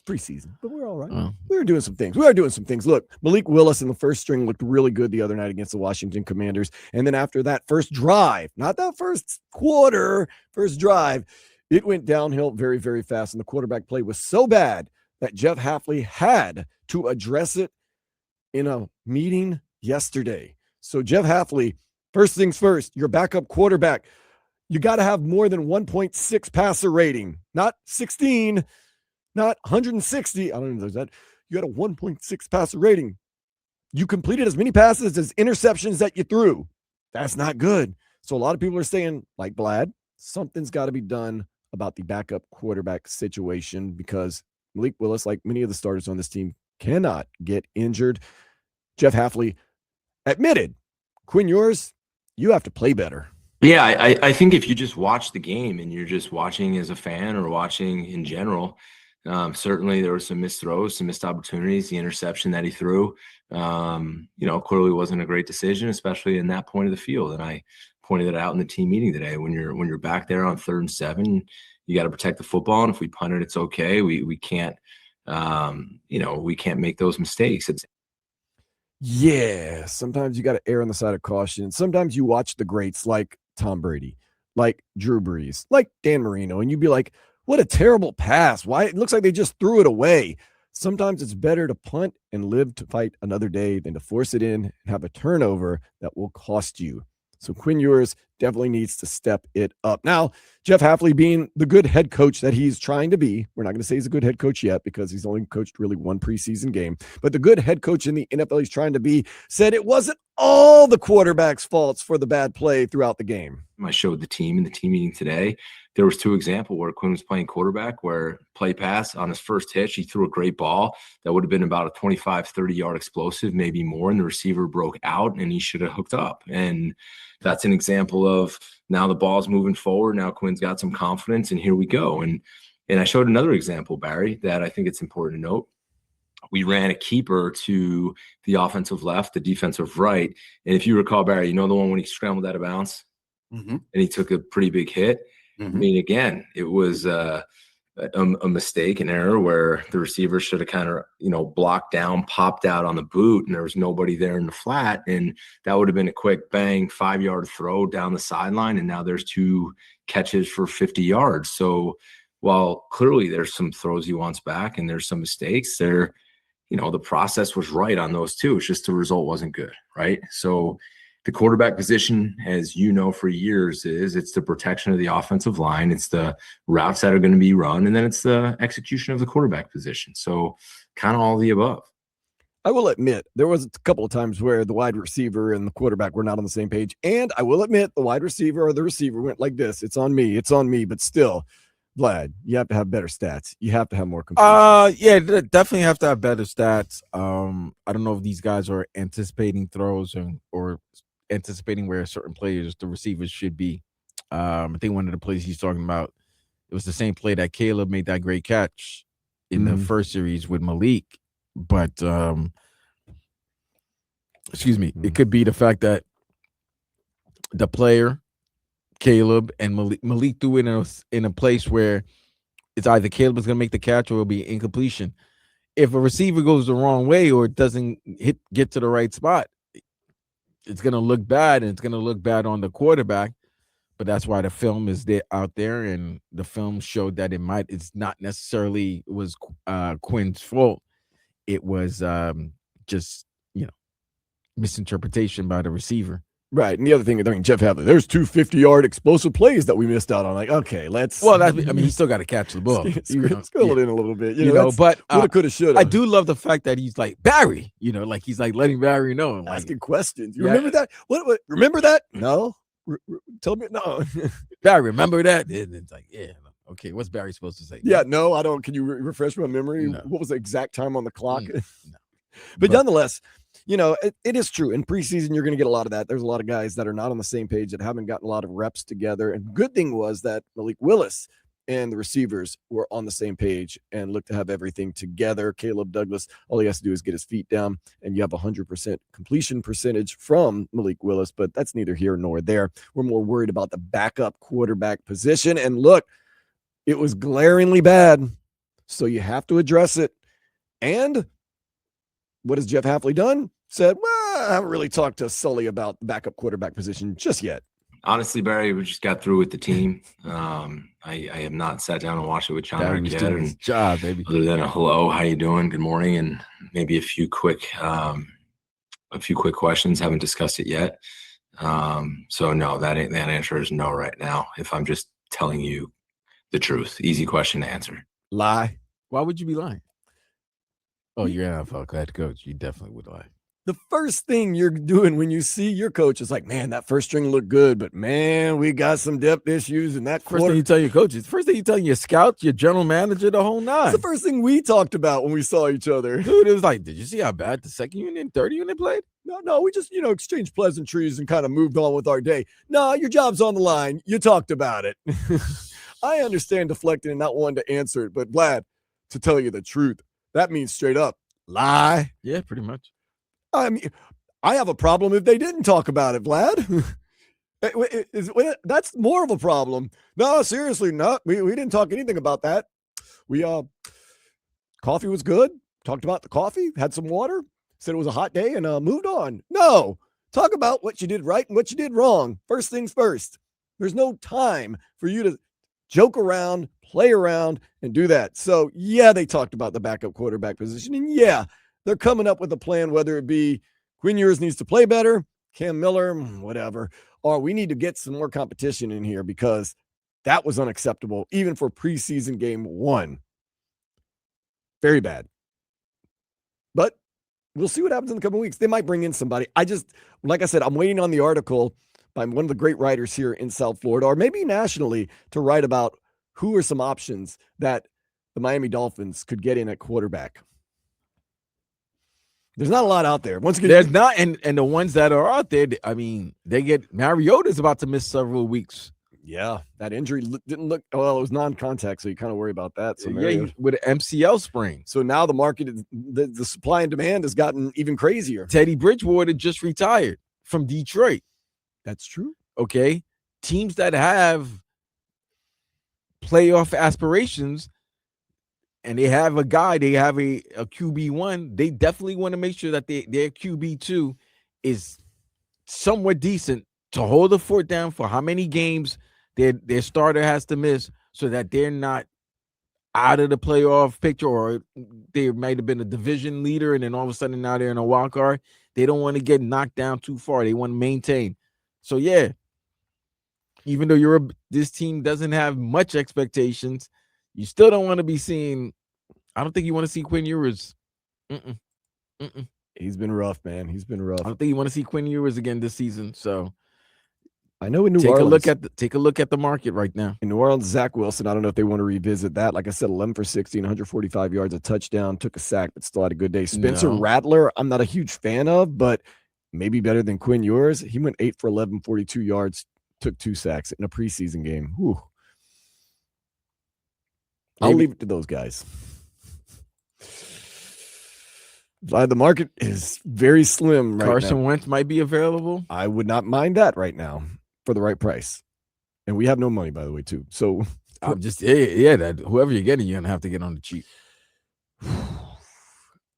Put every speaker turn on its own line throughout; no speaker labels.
preseason, but we're all right.
Oh.
We are doing some things. Look, Malik Willis in the first string looked really good the other night against the Washington Commanders. And then after that first drive, not that first quarter, first drive, it went downhill very, very fast. And the quarterback play was so bad that Jeff Hafley had to address it in a meeting yesterday. So Jeff Hafley, first things first, your backup quarterback, you got to have more than 1.6 passer rating, not 16, not 160. I don't know if there's that. You got a 1.6 passer rating. You completed as many passes as interceptions that you threw. That's not good. So a lot of people are saying, like Vlad, something's got to be done about the backup quarterback situation because Malik Willis, like many of the starters on this team, cannot get injured. Jeff Hafley admitted, Quinn Ewers, you have to play better.
Yeah, I think if you just watch the game and you're just watching as a fan or watching in general, certainly there were some missed throws, some missed opportunities. The interception that he threw, clearly wasn't a great decision, especially in that point of the field. And I pointed it out in the team meeting today. When you're back there on 3rd and 7, you got to protect the football. And if we punt it, it's okay. We can't, we can't make those mistakes.
Yeah, sometimes you got to err on the side of caution. Sometimes you watch the greats like Tom Brady, like Drew Brees, like Dan Marino, and you'd be like, what a terrible pass. Why? It looks like they just threw it away. Sometimes it's better to punt and live to fight another day than to force it in and have a turnover that will cost you. So Quinn Ewers definitely needs to step it up. Now, Jeff Hafley being the good head coach that he's trying to be, we're not going to say he's a good head coach yet because he's only coached really one preseason game, but the good head coach in the NFL he's trying to be said it wasn't all the quarterback's faults for the bad play throughout the game.
I showed the team in the team meeting today. There was 2 examples where Quinn was playing quarterback where play pass on his first hitch, he threw a great ball that would have been about a 25, 30-yard explosive, maybe more, and the receiver broke out and he should have hooked up. And that's an example of now the ball's moving forward. Now Quinn's got some confidence and here we go. And I showed another example, Barry, that I think it's important to note. We ran a keeper to the offensive left, the defensive right. And if you recall, Barry, the one when he scrambled out of bounds and he took a pretty big hit. I mean, again, it was a mistake, an error where the receiver should have kind of, blocked down, popped out on the boot, and there was nobody there in the flat. And that would have been a quick bang, 5-yard throw down the sideline. And now there's 2 catches for 50 yards. So while clearly there's some throws he wants back and there's some mistakes there, the process was right on those 2. It's just the result wasn't good, right? So the quarterback position, as you know, for years it's the protection of the offensive line. It's the routes that are going to be run. And then it's the execution of the quarterback position. So kind of all of the above.
I will admit there was a couple of times where the wide receiver and the quarterback were not on the same page. And I will admit the wide receiver or the receiver went like this. It's on me. But still, Vlad, you have to have better stats. You have to have more completions.
Yeah, definitely have to have better stats. I don't know if these guys are anticipating throws or anticipating where certain players, the receivers should be. I think one of the plays he's talking about, it was the same play that Caleb made that great catch in the first series with Malik. But it could be the fact that the player, Caleb, and Malik threw it in a place where it's either Caleb is going to make the catch or it'll be incompletion. If a receiver goes the wrong way or it doesn't get to the right spot, it's going to look bad, and it's going to look bad on the quarterback. But that's why the film is out there, and the film showed that it's not necessarily was Quinn's fault. It was just misinterpretation by the receiver.
Right. And the other thing, Jeff Hafley, there's 2 50-yard explosive plays that we missed out on. Like, okay, let's.
Well, he still got to catch the ball.
Scroll it in a little bit.
But
woulda, coulda, shoulda.
I do love the fact that he's like, Barry, like he's like letting Barry know.
Asking questions. You remember that? What? Remember that? No. Tell me. No.
Barry, remember that? And it's like, yeah. Okay, what's Barry supposed to say?
Yeah, no, I don't. Can you refresh my memory? No. What was the exact time on the clock?
No.
But nonetheless, it is true. In preseason, you're going to get a lot of that. There's a lot of guys that are not on the same page that haven't gotten a lot of reps together. And good thing was that Malik Willis and the receivers were on the same page and looked to have everything together. Caleb Douglas, all he has to do is get his feet down, and you have 100% completion percentage from Malik Willis, but that's neither here nor there. We're more worried about the backup quarterback position. And look, it was glaringly bad. So you have to address it. And what has Jeff Hafley done? Said, well, I haven't really talked to Sully about the backup quarterback position just yet.
Honestly, Barry, we just got through with the team. I have not sat down and watched it with Jon-Eric yet.
Doing his job, baby.
Other than a hello, how you doing? Good morning, and maybe a few quick questions. Haven't discussed it yet. So no, that answer is no right now. If I'm just telling you the truth, easy question to answer.
Lie.
Why would you be lying? Oh, you're an NFL head coach. You definitely would lie.
The first thing you're doing when you see your coach is like, man, that first string looked good, but man, we got some depth issues. And that
first thing you tell your coaches, first thing you tell your scouts, your general manager, the whole nine.
It's the first thing we talked about when we saw each other.
Dude, it was like, did you see how bad the second unit and third unit played?
No, we just, exchanged pleasantries and kind of moved on with our day. No, your job's on the line. You talked about it. I understand deflecting and not wanting to answer it, but Vlad, to tell you the truth, that means straight up lie.
Yeah, pretty much.
I mean, I have a problem if they didn't talk about it, Vlad. That's more of a problem. No, seriously, no. We didn't talk anything about that. We coffee was good. Talked about the coffee, had some water, said it was a hot day, and moved on. No, talk about what you did right and what you did wrong. First things first. There's no time for you to joke around, play around, and do that. So, yeah, they talked about the backup quarterback position, and yeah, they're coming up with a plan, whether it be Quinn Ewers needs to play better, Cam Miller, whatever, or we need to get some more competition in here because that was unacceptable, even for preseason game 1. Very bad. But we'll see what happens in the coming weeks. They might bring in somebody. Like I said, I'm waiting on the article by one of the great writers here in South Florida, or maybe nationally, to write about who are some options that the Miami Dolphins could get in at quarterback. There's not a lot out there. Once again,
there's not, and the ones that are out there, I mean, they get Mariota's about to miss several weeks.
Yeah, that injury didn't look well. It was non-contact, so you kind of worry about that. So
yeah, with an MCL sprain.
So now the market, the supply and demand has gotten even crazier.
Teddy Bridgewater just retired from Detroit.
That's true.
Okay, teams that have playoff aspirations. And they have a guy, they have a QB1, they definitely want to make sure that their QB2 is somewhat decent to hold the fort down for how many games their starter has to miss so that they're not out of the playoff picture, or they might have been a division leader and then all of a sudden now they're in a wild card. They don't want to get knocked down too far. They want to maintain. So, yeah, even though this team doesn't have much expectations, you still don't want to be seeing. I don't think you want to see Quinn Ewers.
He's been rough, man. He's been rough.
I don't think you want to see Quinn Ewers again this season. So
I know in New
Orleans, take a look at the market right now.
In New Orleans, Zach Wilson, I don't know if they want to revisit that. Like I said, 11 for 60 and 145 yards, a touchdown, took a sack, but still had a good day. Spencer Rattler, I'm not a huge fan of, but maybe better than Quinn Ewers. He went 8 for 11, 42 yards, took 2 sacks in a preseason game. Whew. I'll leave it to those guys. The market is very slim right now.
Carson Wentz might be available.
I would not mind that right now for the right price. And we have no money, by the way, too. So
I'm just, that whoever you're getting, you're going to have to get on the cheap.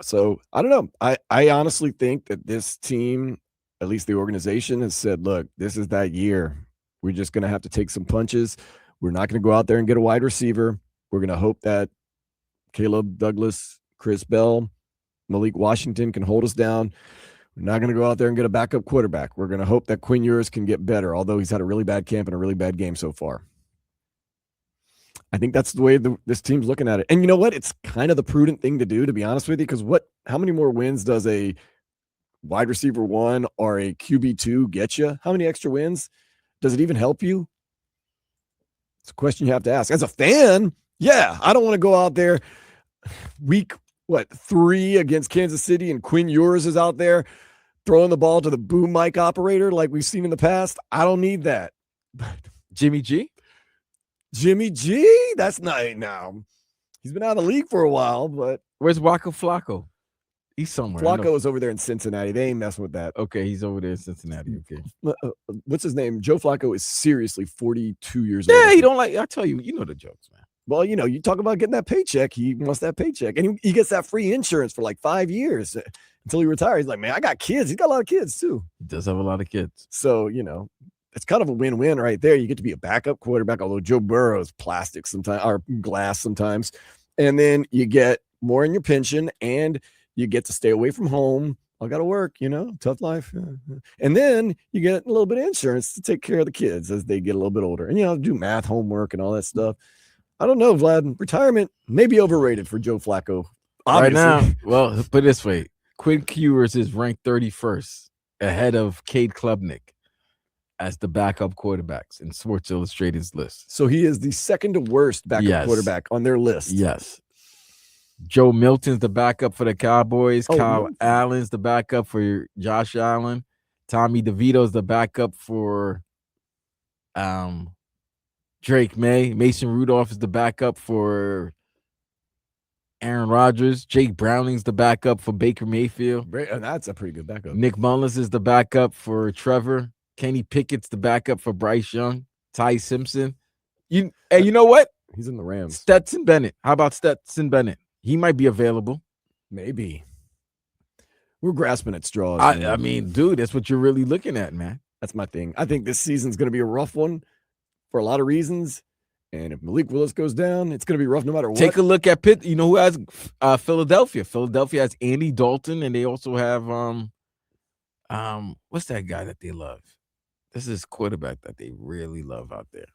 So I don't know. I honestly think that this team, at least the organization, has said, look, this is that year. We're just going to have to take some punches. We're not going to go out there and get a wide receiver. We're going to hope that Caleb Douglas, Chris Bell, Malik Washington can hold us down. We're not going to go out there and get a backup quarterback. We're going to hope that Quinn Ewers can get better, although he's had a really bad camp and a really bad game so far. I think that's the way this team's looking at it. And you know what? It's kind of the prudent thing to do, to be honest with you, because how many more wins does a wide receiver 1 or a QB2 get you? How many extra wins? Does it even help you? It's a question you have to ask. As a fan, yeah, I don't want to go out there week 3 against Kansas City and Quinn Ewers is out there throwing the ball to the boom mic operator like we've seen in the past. I don't need that. But
Jimmy G?
That's not now. He's been out of the league for a while, but
where's Waka Flacco? He's somewhere.
Flacco is over there in Cincinnati. They ain't messing with that.
Okay, he's over there in Cincinnati. Okay.
What's his name? Joe Flacco is seriously 42 years old.
Yeah, he don't like. I tell you, you know the jokes, man.
Well, you talk about getting that paycheck. He wants that paycheck. And he gets that free insurance for like 5 years until he retires. He's like, man, I got kids. He's got a lot of kids too.
He does have a lot of kids.
So, it's kind of a win-win right there. You get to be a backup quarterback, although Joe Burrow is plastic sometimes or glass sometimes. And then you get more in your pension and you get to stay away from home. I got to work, tough life. And then you get a little bit of insurance to take care of the kids as they get a little bit older. And, do math, homework, and all that stuff. I don't know, Vlad. Retirement may be overrated for Joe Flacco. Obviously.
Right now, well, put it this way. Quinn Ewers is ranked 31st ahead of Cade Klubnik as the backup quarterbacks in Sports Illustrated's list.
So he is the second to worst backup quarterback on their list.
Yes. Joe Milton's the backup for the Cowboys. Kyle Allen's the backup for Josh Allen. Tommy DeVito's the backup for Drake May. Mason Rudolph is the backup for Aaron Rodgers. Jake Browning's the backup for Baker Mayfield.
And that's a pretty good backup.
Nick Mullins is the backup for Trevor. Kenny Pickett's the backup for Bryce Young. Ty Simpson. You know what?
He's in the Rams.
Stetson Bennett. How about Stetson Bennett? He might be available.
Maybe. We're grasping at straws.
I mean, dude, that's what you're really looking at, man.
That's my thing. I think this season's going to be a rough one for a lot of reasons. And if Malik Willis goes down, it's going to be rough no matter what.
Take a look at Pitt. You know who has Philadelphia? Philadelphia has Andy Dalton, and they also have what's that guy that they love? This is quarterback that they really love out there.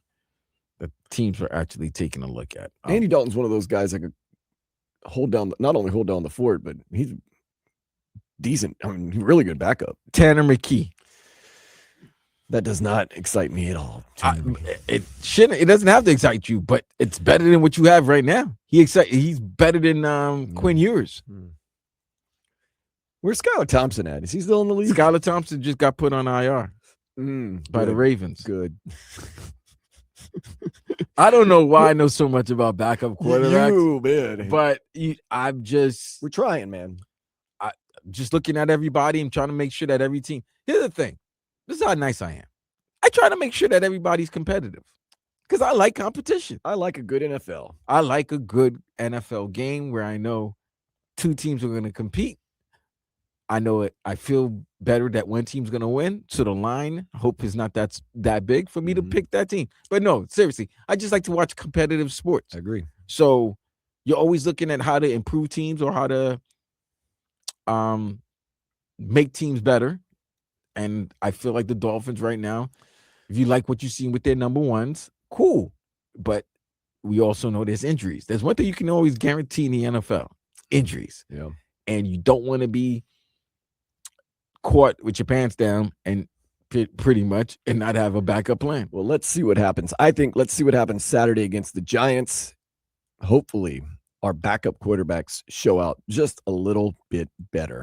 The teams are actually taking a look at.
Andy Dalton's one of those guys that could not only hold down the fort, but he's decent. I mean, really good backup.
Tanner McKee.
That does not excite me at all.
It shouldn't. It doesn't have to excite you, but it's better than what you have right now. He's better than Quinn Ewers.
Where's Skylar Thompson at? Is he still in the league?
Skylar Thompson just got put on IR by the Ravens.
Good.
I don't know why I know so much about backup quarterbacks,
man.
But we're
trying, man.
Just looking at everybody and trying to make sure that every team. Here's the thing. This is how nice I am. I try to make sure that everybody's competitive because I like competition.
I like a good NFL.
I like a good NFL game where I know two teams are going to compete. I know it. I feel better that one team's going to win. So the line, hope is not that big for me to pick that team. But no, seriously, I just like to watch competitive sports.
I agree.
So you're always looking at how to improve teams or how to make teams better. And I feel like the Dolphins right now, if you like what you've seen with their number ones, cool. But we also know there's injuries. There's one thing you can always guarantee in the NFL, injuries.
Yeah.
And you don't want to be caught with your pants down and pretty much and not have a backup plan.
Well, let's see what happens. Let's see what happens Saturday against the Giants. Hopefully, our backup quarterbacks show out just a little bit better.